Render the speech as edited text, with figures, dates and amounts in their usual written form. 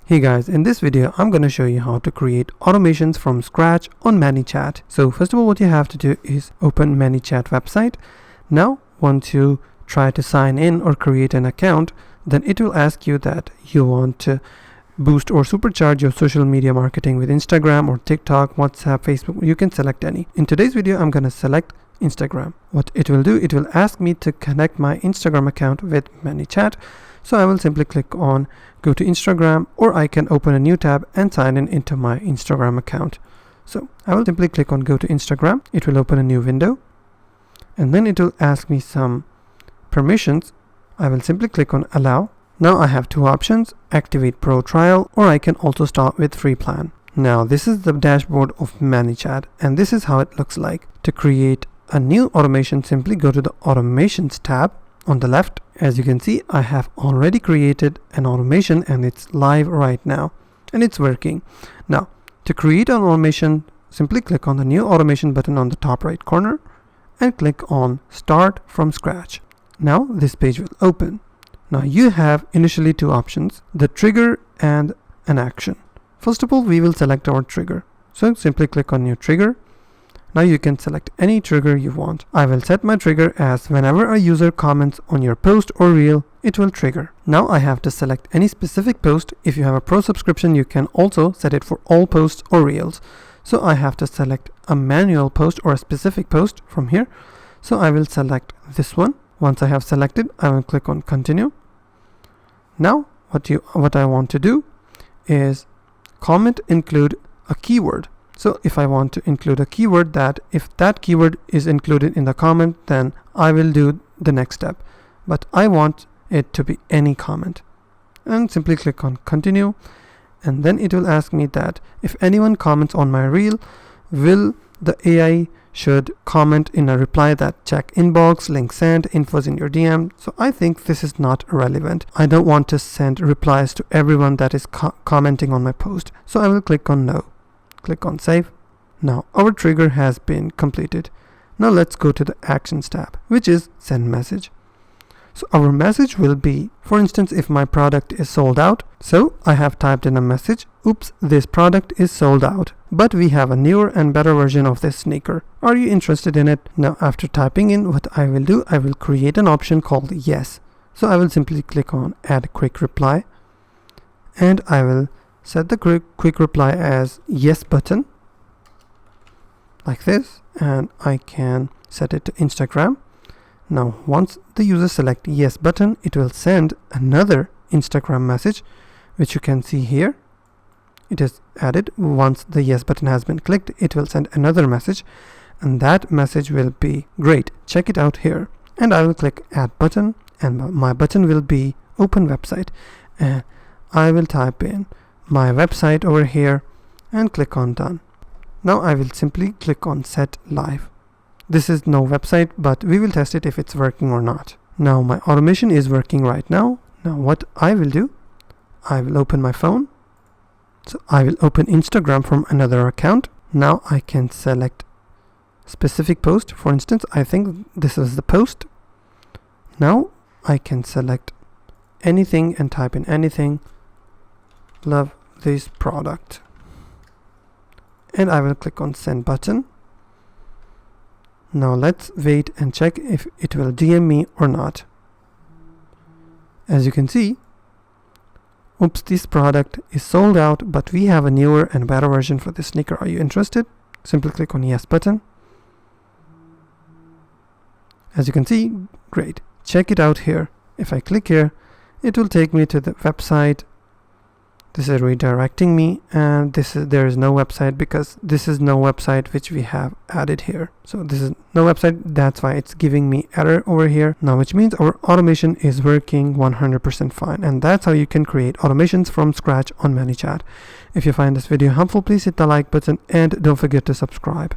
Hey guys, in this video I'm going to show you how to create automations from scratch on manychat. So first of all, what you have to do is open manychat website. Now once you try to sign in or create an account, then it will ask you that you want to boost or supercharge your social media marketing with Instagram or TikTok, WhatsApp, Facebook. You can select any. In today's video I'm going to select Instagram. What it will do, it will ask me to connect my Instagram account with manychat. So I will simply click on go to Instagram, or I can open a new tab and sign in into my Instagram account. So I will simply click on go to Instagram. It will open a new window and then it will ask me some permissions. I will simply click on allow. Now I have two options, activate pro trial, or I can also start with free plan. Now this is the dashboard of manychat and this is how it looks like. To create a new automation, simply go to the automations tab on the left. As you can see, I have already created an automation and it's live right now and it's working. Now to create an automation, simply click on the new automation button on the top right corner and click on start from scratch. Now this page will open. Now you have initially two options, the trigger and an action. First of all, we will select our trigger. So simply click on new trigger. Now you can select any trigger you want. I will set my trigger as whenever a user comments on your post or reel, it will trigger. Now I have to select any specific post. If you have a pro subscription, you can also set it for all posts or reels. So I have to select a manual post or a specific post from here. So I will select this one. Once I have selected, I will click on continue. Now what I want to do is comment include a keyword. So if I want to include a keyword, that if that keyword is included in the comment, then I will do the next step. But I want it to be any comment. And simply click on continue. And then it will ask me that if anyone comments on my reel, will the AI should comment in a reply that check inbox, link sent, infos in your DM. So I think this is not relevant. I don't want to send replies to everyone that is commenting on my post. So I will click on no. Click on save. Now our trigger has been completed. Now let's go to the actions tab, which is send message. So our message will be, for instance, if my product is sold out. So I have typed in a message, oops, this product is sold out, but we have a newer and better version of this sneaker. Are you interested in it? Now after typing in, what I will do, I will create an option called yes. So I will simply click on add quick reply and I will set the quick reply as yes button like this, and I can set it to Instagram. Now once the user select yes button, it will send another Instagram message, which you can see here. It is added. Once the yes button has been clicked, it will send another message, and that message will be great, check it out here. And I will click add button, and my button will be open website, and I will type in my website over here and click on done. Now I will simply click on set live. This is no website, but we will test it if it's working or not. Now my automation is working right now. Now what I will do, I will open my phone. So I will open Instagram from another account. Now I can select specific post. For instance, I think this is the post. Now I can select anything and type in anything. Love this product, and I will click on send button. Now let's wait and check if it will DM me or not. As you can see, oops, this product is sold out, but we have a newer and better version for this sneaker. Are you interested? Simply click on yes button. As you can see, great, check it out here. If I click here, it will take me to the website. This is redirecting me, and there is no website because this is no website which we have added here. So this is no website, that's why it's giving me error over here. Now which means our automation is working 100% fine, and that's how you can create automations from scratch on manychat. If you find this video helpful, please hit the like button and don't forget to subscribe.